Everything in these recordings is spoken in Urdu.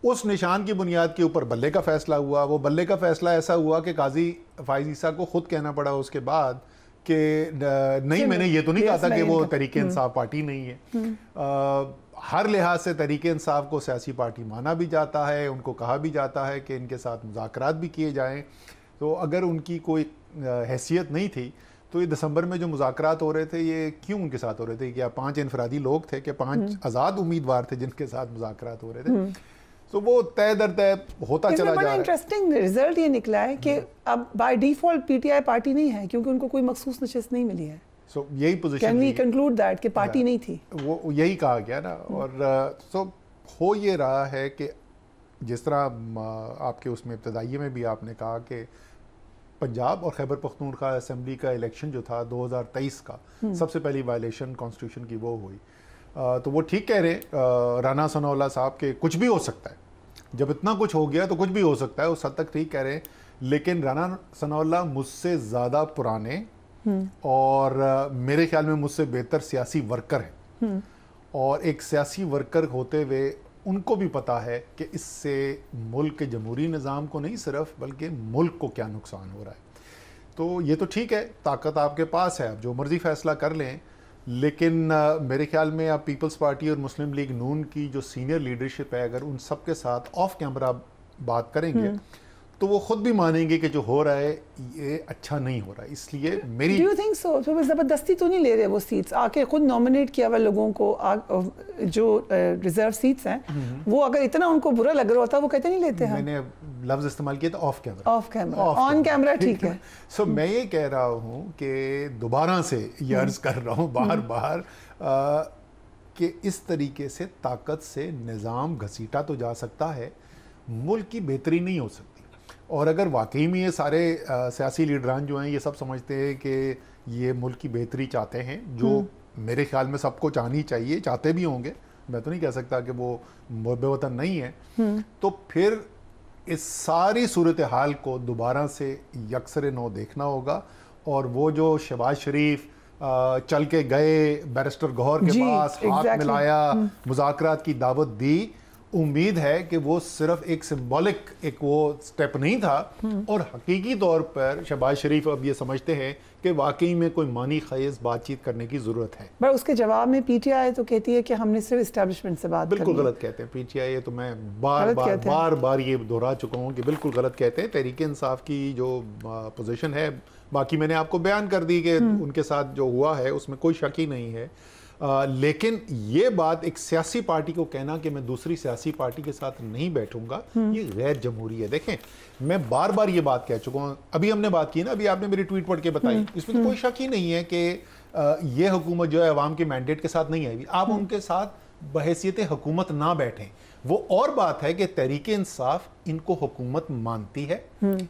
اس نشان کی بنیاد کے اوپر بلے کا فیصلہ ہوا. وہ بلے کا فیصلہ ایسا ہوا کہ قاضی فائز عیسیٰ کو خود کہنا پڑا اس کے بعد کہ نہیں, میں نے یہ تو نہیں کہا تھا کہ وہ تحریک انصاف پارٹی نہیں ہے. ہر لحاظ سے تحریک انصاف کو سیاسی پارٹی مانا بھی جاتا ہے, ان کو کہا بھی جاتا ہے کہ ان کے ساتھ مذاکرات بھی کیے جائیں. تو اگر ان کی کوئی حیثیت نہیں تھی تو یہ دسمبر میں جو مذاکرات ہو رہے تھے یہ کیوں ان کے ساتھ ہو رہے تھے؟ کیا 5 انفرادی لوگ تھے کہ 5 آزاد امیدوار تھے جن کے ساتھ مذاکرات ہو رہے تھے؟ تو وہ طے در طے ہوتا چلا جا رہا ہے. انٹرسٹنگ رزلٹ یہ نکلا ہے کہ اب by default P T I party نہیں ہے کیونکہ ان کو کوئی مخصوص نشست نہیں ملی ہے. سو یہی position can we conclude that کہ پارٹی نہیں تھی, وہ یہی کہا گیا نا. اور سو ہو یہ رہا ہے کہ جس طرح آپ کے اس میں ابتدائیے میں بھی آپ نے کہا کہ پنجاب اور خیبر پختونخوا اسمبلی کا الیکشن جو تھا 2023 کا سب سے پہلی وائلیشن کانسٹیٹیوشن کی وہ ہوئی. تو وہ ٹھیک کہہ رہے رانا ثناء اللہ صاحب کہ کچھ بھی ہو سکتا ہے, جب اتنا کچھ ہو گیا تو کچھ بھی ہو سکتا ہے, اس حد تک ٹھیک کہہ رہے ہیں. لیکن رانا ثناء اللہ مجھ سے زیادہ پرانے اور میرے خیال میں مجھ سے بہتر سیاسی ورکر ہیں, اور ایک سیاسی ورکر ہوتے ہوئے ان کو بھی پتا ہے کہ اس سے ملک کے جمہوری نظام کو نہیں صرف بلکہ ملک کو کیا نقصان ہو رہا ہے. تو یہ تو ٹھیک ہے, طاقت آپ کے پاس ہے, آپ جو مرضی فیصلہ کر لیں. لیکن میرے خیال میں آپ پیپلز پارٹی اور مسلم لیگ نون کی جو سینئر لیڈرشپ ہے اگر ان سب کے ساتھ آف کیمرہ بات کریں گے تو وہ خود بھی مانیں گے کہ جو ہو رہا ہے یہ اچھا نہیں ہو رہا ہے. اس لیے میری ڈو یو تھنک سو زبردستی تو نہیں لے رہے وہ سیٹس, آ کے خود نومینیٹ کیا ہوا لوگوں کو جو ریزرو سیٹس ہیں وہ اگر اتنا ان کو برا لگ رہا ہوتا وہ کہتے نہیں لیتے ہیں. میں نے لفظ استعمال کیا تھا of camera. Of camera, on camera ٹھیک ہے. سو میں یہ کہہ رہا ہوں کہ دوبارہ سے یہ عرض کر رہا ہوں بار بار کہ اس طریقے سے طاقت سے نظام گھسیٹا تو جا سکتا ہے, ملک کی بہتری نہیں ہو سکتی. اور اگر واقعی میں یہ سارے سیاسی لیڈران جو ہیں یہ سب سمجھتے ہیں کہ یہ ملک کی بہتری چاہتے ہیں, جو میرے خیال میں سب کو چاہنی چاہیے, چاہتے بھی ہوں گے, میں تو نہیں کہہ سکتا کہ وہ محب وطن نہیں ہیں, تو پھر اس ساری صورتحال کو دوبارہ سے یکسر نو دیکھنا ہوگا. اور وہ جو شہباز شریف چل کے گئے بیرسٹر گوہر کے پاس, ہاتھ ملایا, مذاکرات کی دعوت دی, امید ہے کہ وہ صرف ایک سمبولک ایک وہ سٹیپ نہیں تھا, اور حقیقی طور پر شہباز شریف اب یہ سمجھتے ہیں کہ واقعی میں کوئی معنی خیز بات چیت کرنے کی ضرورت ہے. پر اس کے جواب میں پی ٹی آئی تو کہتی ہے کہ ہم نے صرف اسٹیبلشمنٹ سے بات کرنی. بالکل غلط کہتے ہیں پی ٹی آئی, تو میں بار بار یہ دہرا چکا ہوں کہ بالکل غلط کہتے ہیں. تحریک انصاف کی جو پوزیشن ہے باقی میں نے آپ کو بیان کر دی کہ ان کے ساتھ جو ہوا ہے اس میں کوئی شک ہی نہیں ہے. لیکن یہ بات ایک سیاسی پارٹی کو کہنا کہ میں دوسری سیاسی پارٹی کے ساتھ نہیں بیٹھوں گا, یہ غیر جمہوری ہے. دیکھیں میں بار بار یہ بات کہہ چکا ہوں, ابھی ہم نے بات کی نا, ابھی آپ نے میری ٹویٹ پڑھ کے بتائی, اس میں کوئی شک ہی نہیں ہے کہ یہ حکومت جو ہے عوام کے مینڈیٹ کے ساتھ نہیں آئی. آپ ان کے ساتھ بحیثیت حکومت نہ بیٹھیں. وہ اور بات ہے کہ تحریک انصاف ان کو حکومت مانتی ہے,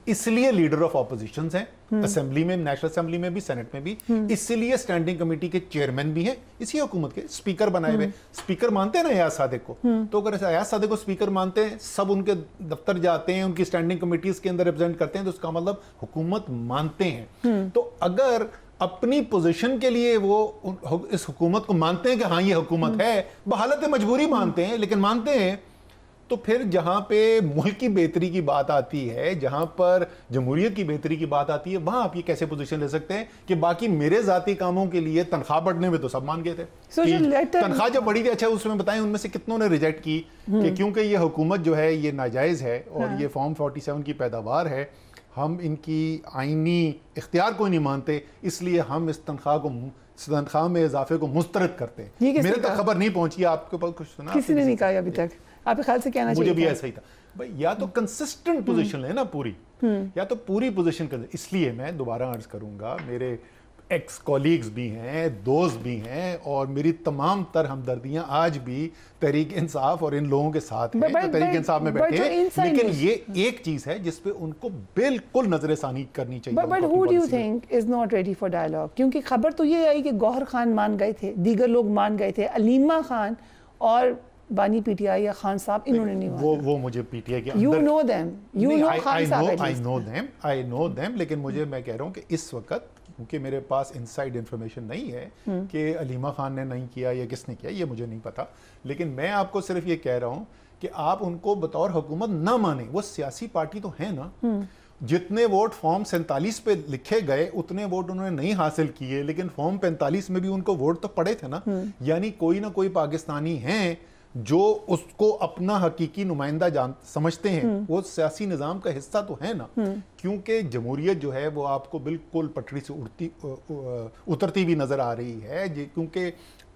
اس لیے لیڈر آف اپوزیشنز ہیں اسمبلی میں, نیشنل اسمبلی میں بھی, سینٹ میں بھی, اس لیے اسٹینڈنگ کمیٹی کے چیئرمین بھی ہیں اسی حکومت کے, اسپیکر بنائے ہوئے. اسپیکر مانتے ہیں نا ایاز صادق کو, تو اگر ایاز صادق کو اسپیکر مانتے ہیں, سب ان کے دفتر جاتے ہیں, ان کی اسٹینڈنگ کمیٹیز کے اندر ریپرزینٹ کرتے ہیں, تو اس کا مطلب حکومت مانتے ہیں. تو اگر اپنی پوزیشن کے لیے وہ اس حکومت کو مانتے ہیں کہ ہاں یہ حکومت ہے, بحالت مجبوری مانتے ہیں لیکن مانتے ہیں, تو پھر جہاں پہ ملک کی بہتری کی بات آتی ہے, جہاں پر جمہوریت کی بہتری کی بات آتی ہے, وہاں آپ یہ کیسے پوزیشن لے سکتے ہیں کہ باقی میرے ذاتی کاموں کے لیے تنخواہ بڑھنے میں تو سب مان گئے تھے, تنخواہ جب بڑھی تھی. اچھا اس میں بتائیں ان میں سے کتنوں نے ریجیکٹ کی کہ کیونکہ یہ حکومت جو ہے یہ ناجائز ہے اور یہ فارم 47 کی پیداوار ہے, ہم ان کی آئینی اختیار کو نہیں مانتے, اس لیے ہم اس تنخواہ میں اضافے کو مسترد کرتے ہیں. میرے تک خبر نہیں پہنچی, آپ کے پاس کچھ سنا؟ کسی نے نہیں کہا ابھی تک. آپ کے خیال سے کہنا چاہیے؟ مجھے بھی ایسا ہی تھا بھائی, یا تو کنسسٹنٹ پوزیشن لیں نا پوری, یا تو پوری پوزیشن کر. اس لیے میں دوبارہ عرض کروں گا, میرے ایکس کولیگز بھی ہیں, دوست بھی ہیں, اور میری تمام تر ہمدردیاں آج بھی تحریک انصاف اور ان لوگوں کے ساتھ ہیں جو تحریک انصاف میں بیٹھے ہیں. لیکن یہ ایک چیز ہے جس پہ ان کو بالکل نظر ثانی کرنی چاہیے. But who do you think is not ready for dialogue? کیونکہ خبر تو یہ آئی کہ گوہر خان مان گئے تھے, دیگر لوگ مان گئے تھے, علیمہ خان اور بانی پی ٹی آئی یا خان صاحب, انہوں نے نہیں مانا. وہ مجھے پی ٹی آئی کے You know them. You know Khan صاحب. I know them. لیکن میں کہہ رہا ہوں کہ اس وقت کیونکہ میرے پاس انسائیڈ انفارمیشن نہیں ہے کہ علیمہ خان نے نہیں کیا یا کس نے کیا, یہ مجھے نہیں پتا. لیکن میں آپ کو صرف یہ کہہ رہا ہوں کہ آپ ان کو بطور حکومت نہ مانیں. وہ سیاسی پارٹی تو ہیں نا, جتنے ووٹ فارم 47 پہ لکھے گئے اتنے ووٹ انہوں نے نہیں حاصل کیے, لیکن فارم 45 میں بھی ان کو ووٹ تو پڑے تھے نا. یعنی کوئی نہ کوئی پاکستانی ہیں جو اس کو اپنا حقیقی نمائندہ سمجھتے ہیں, وہ سیاسی نظام کا حصہ تو ہے نا. کیونکہ جمہوریت جو ہے وہ آپ کو بالکل پٹری سے اترتی بھی نظر آ رہی ہے, کیونکہ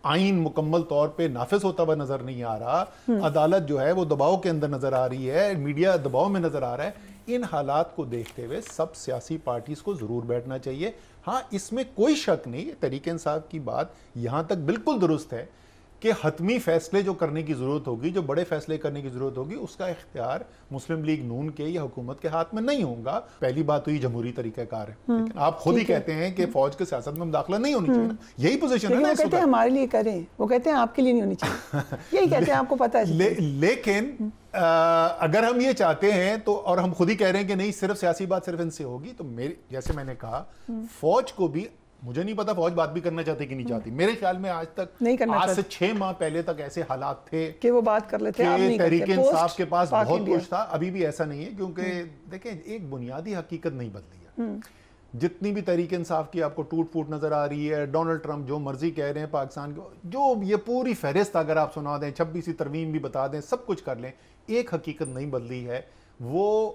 آئین مکمل طور پہ نافذ ہوتا ہوا نظر نہیں آ رہا, عدالت جو ہے وہ دباؤ کے اندر نظر آ رہی ہے, میڈیا دباؤ میں نظر آ رہا ہے. ان حالات کو دیکھتے ہوئے سب سیاسی پارٹیز کو ضرور بیٹھنا چاہیے. ہاں اس میں کوئی شک نہیں, تحریک انصاف کی بات یہاں تک بالکل درست ہے کہ حتمی فیصلے جو کرنے کی ضرورت ہوگی, جو بڑے فیصلے کرنے کی ضرورت ہوگی, اس کا اختیار مسلم لیگ نون کے یا حکومت کے ہاتھ میں نہیں ہوگا. پہلی بات تو یہ جمہوری طریقہ کار ہے. آپ خود ہی کہتے ہیں کہ فوج کے سیاست میں مداخلہ نہیں ہونی چاہیے نا, یہی پوزیشن ہے نا. وہ کہتے ہیں ہمارے لیے کریں, وہ کہتے ہیں آپ کے لیے نہیں ہونی چاہیے, یہی کہتے ہیں, آپ کو پتہ ہے. لیکن اگر ہم یہ چاہتے ہیں تو, اور ہم خود ہی کہہ رہے ہیں کہ نہیں صرف سیاسی بات صرف ان سے ہوگی, تو جیسے میں نے کہا فوج کو بھی, مجھے نہیں پتا فوج بات بھی کرنا چاہتی کہ نہیں چاہتی, میرے خیال میں آج تک آج سے 6 ماہ پہلے تک ایسے حالات تھے کہ وہ بات کر لیتے ہیں. تحریک انصاف کے پاس بہت کچھ تھا, ابھی بھی ایسا نہیں ہے, کیونکہ دیکھیں ایک بنیادی حقیقت نہیں بدلی ہے. جتنی بھی تحریک انصاف کی آپ کو ٹوٹ پھوٹ نظر آ رہی ہے, ڈونلڈ ٹرمپ جو مرضی کہہ رہے ہیں پاکستان کو, جو یہ پوری فہرست اگر آپ سنا دیں, 26 ترمیم بھی بتا دیں, سب کچھ کر لیں, ایک حقیقت نہیں بدلی ہے. وہ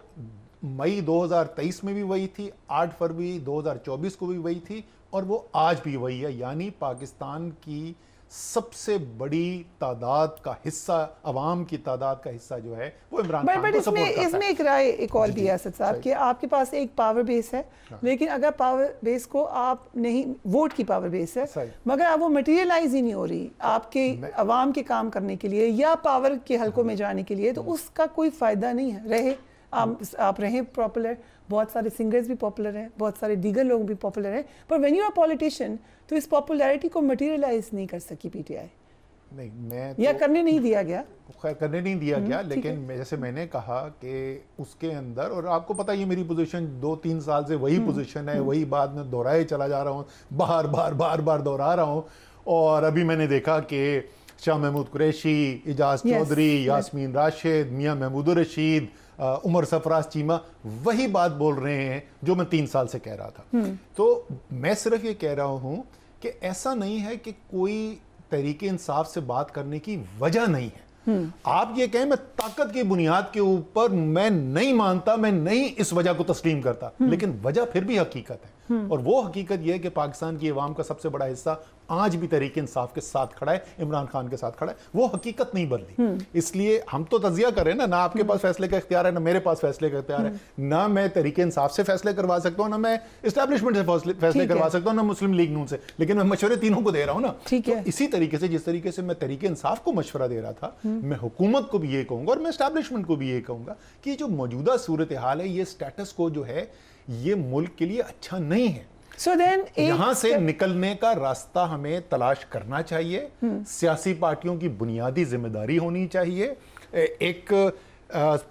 مئی 2023 میں بھی وہی تھی, 8 فروری 2024 کو بھی وہی تھی, اور وہ آج بھی وہی ہے. یعنی پاکستان کی سب سے بڑی تعداد کا حصہ, عوام کی تعداد کا حصہ جو ہے وہ عمران خان کو سپورٹ کرتا ہے. اس میں ایک رائے ایک اور بھی ہے اسد صاحب, کہ آپ کے پاس ایک پاور بیس ہے, لیکن اگر پاور بیس کو آپ نہیں, ووٹ کی پاور بیس ہے, مگر آپ وہ مٹیریلائز ہی نہیں ہو رہی آپ کے عوام کے کام کرنے کے لیے یا پاور کے حلقوں میں جانے کے لیے, تو اس کا کوئی فائدہ نہیں ہے. رہے آپ رہیں پاپولر, بہت سارے سنگرز بھی پاپولر ہیں, بہت سارے دیگر لوگ بھی پاپولر ہیں, پر وین یو آر پولیٹیشین تو اس پاپولیرٹی کو مٹیریلائز نہیں کر سکی پی ٹی آئی. نہیں, میں یا کرنے نہیں دیا گیا, خیر کرنے نہیں دیا گیا, لیکن جیسے میں نے کہا کہ اس کے اندر, اور آپ کو پتہ یہ میری پوزیشن 2-3 سال سے وہی پوزیشن ہے, وہی بات میں دہرائے چلا جا رہا ہوں, بار بار دہرا رہا ہوں. اور ابھی میں نے دیکھا کہ شاہ محمود قریشی, اعجاز چودھری, یاسمین راشد, میاں محمود الرشید, عمر سرفراز چیمہ وہی بات بول رہے ہیں جو میں 3 سال سے کہہ رہا تھا. تو میں صرف یہ کہہ رہا ہوں کہ ایسا نہیں ہے کہ کوئی تحریک انصاف سے بات کرنے کی وجہ نہیں ہے. آپ یہ کہیں میں طاقت کی بنیاد کے اوپر میں نہیں مانتا, میں نہیں اس وجہ کو تسلیم کرتا, لیکن وجہ پھر بھی حقیقت ہے. اور وہ حقیقت یہ ہے کہ پاکستان کی عوام کا سب سے بڑا حصہ آج بھی تحریک انصاف کے ساتھ کھڑا ہے, عمران خان کے ساتھ کھڑا ہے. وہ حقیقت نہیں بدلی. اس لیے ہم تو تجزیہ کریں نا آپ کے پاس فیصلے کا اختیار ہے, نہ میرے پاس فیصلے کا اختیار ہے, نہ میں تحریک انصاف سے فیصلے کروا سکتا ہوں, نہ میں اسٹیبلشمنٹ سے فیصلے کروا سکتا ہوں, نہ مسلم لیگ نون سے, لیکن میں مشورے تینوں کو دے رہا ہوں نا. تو اسی طریقے سے جس طریقے سے میں تحریک انصاف کو مشورہ دے رہا تھا, میں حکومت کو بھی یہ کہوں گا اور میں اسٹیبلشمنٹ کو بھی یہ کہوں گا کہ جو موجودہ صورتحال ہے, یہ سٹیٹس کو جو ہے یہ ملک کے لیے اچھا نہیں ہے. یہاں سے نکلنے کا راستہ ہمیں تلاش کرنا چاہیے. سیاسی پارٹیوں کی بنیادی ذمہ داری ہونی چاہیے. ایک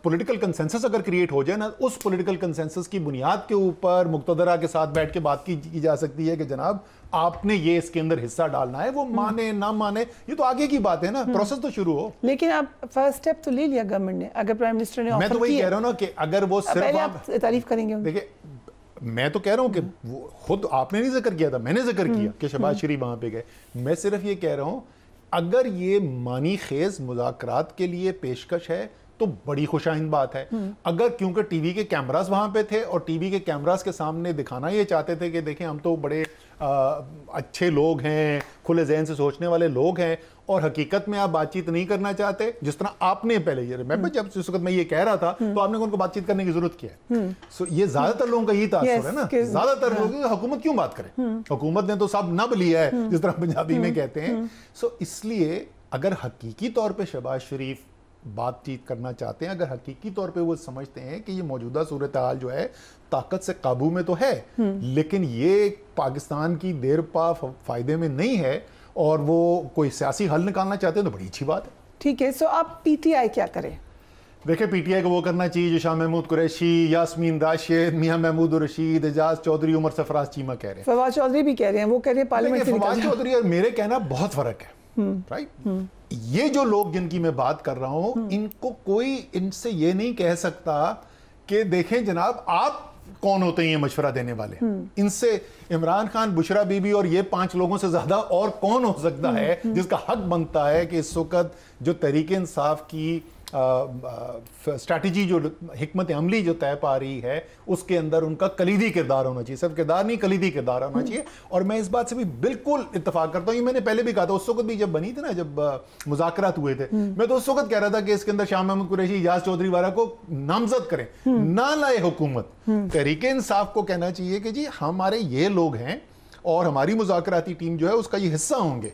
پولیٹیکل کنسنسس اگر کریٹ ہو جائے نا, اس پولیٹیکل کنسنسس کی بنیاد کے اوپر مقتدرہ کے ساتھ بیٹھ کے بات کی جا سکتی ہے کہ جناب آپ نے یہ اس کے اندر حصہ ڈالنا ہے. وہ مانے نہ مانے یہ تو آگے کی بات ہے نا, پروسیس تو شروع ہو. لیکن آپ فرسٹ سٹیپ تو لے لیا گورنمنٹ نے, اگر پرائم منسٹر نے میں تو وہی کہہ رہا ہوں نا کہ اگر وہ صرف آپ تعریف کریں گے. دیکھیں میں تو کہہ رہا ہوں کہ خود آپ نے نہیں ذکر کیا تھا, میں نے ذکر کیا کہ شہباز شریف وہاں پہ گئے. میں صرف یہ کہہ رہا ہوں اگر یہ معنی خیز مذاکرات کے لیے پیشکش ہے تو بڑی خوشائند بات ہے. اگر کیونکہ ٹی وی کے کیمراز وہاں پہ تھے اور ٹی وی کے کیمراز کے سامنے دکھانا یہ چاہتے تھے کہ دیکھیں ہم تو بڑے اچھے لوگ ہیں, کھلے ذہن سے سوچنے والے لوگ ہیں, اور حقیقت میں آپ بات چیت نہیں کرنا چاہتے, جس طرح آپ نے پہلے یہ جب اس وقت میں یہ کہہ رہا تھا تو آپ نے ان کو بات چیت کرنے کی ضرورت کیا ہے. یہ زیادہ تر لوگوں کا یہی تاثر ہے نا, زیادہ تر لوگ حکومت کیوں بات کرے, حکومت نے تو سب نب لیا ہے جس طرح پنجابی میں کہتے ہیں. اس لیے اگر حقیقی طور پہ شہباز شریف بات چیت کرنا چاہتے ہیں, اگر حقیقی طور پہ وہ سمجھتے ہیں کہ یہ موجودہ صورتحال جو ہے طاقت سے قابو میں تو ہے, لیکن یہ پاکستان کی دیر پا فائدے میں نہیں ہے, اور وہ کوئی سیاسی حل نکالنا چاہتے ہیں تو بڑی اچھی بات ہے. ٹھیک ہے, سو آپ پی ٹی آئی کیا کریں؟ دیکھیں پی ٹی آئی کو وہ کرنا چاہیے جو شاہ محمود قریشی, یاسمین راشد, میاں محمود الرشید, اعجاز چودھری, عمر سرفراز چیمہ کہہ رہے ہیں. فواد چودھری بھی کہہ رہے ہیں, وہ کہہ رہے ہیں پارلیمنٹ سے نکل جائیں. فواد چودھری اور میرے کہنا بہت فرق ہے, رائٹ. یہ جو لوگ جن کی میں بات کر رہا ہوں ان کو کوئی ان سے یہ نہیں کہہ سکتا کہ دیکھیں جناب آپ کون ہوتے ہیں یہ مشورہ دینے والے. ان سے عمران خان, بشرا بی بی اور یہ 5 لوگوں سے زیادہ اور کون ہو سکتا ہے جس کا حق بنتا ہے کہ اس وقت جو تحریک انصاف کی اسٹریٹجی, جو حکمت عملی جو طے پا رہی ہے, اس کے اندر ان کا کلیدی کردار ہونا چاہیے. صرف کردار نہیں, کلیدی کردار ہونا چاہیے. اور میں اس بات سے بھی بالکل اتفاق کرتا ہوں. یہ میں نے پہلے بھی کہا تھا, اس وقت بھی جب بنی تھی نا, جب مذاکرات ہوئے تھے, میں تو اس وقت کہہ رہا تھا کہ اس کے اندر شاہ محمود قریشی, اجاز چودھری وغیرہ کو نامزد کریں, نہ لائے حکومت. تحریک انصاف کو کہنا چاہیے کہ جی ہمارے یہ لوگ ہیں اور ہماری مذاکراتی ٹیم جو ہے اس کا یہ حصہ ہوں گے.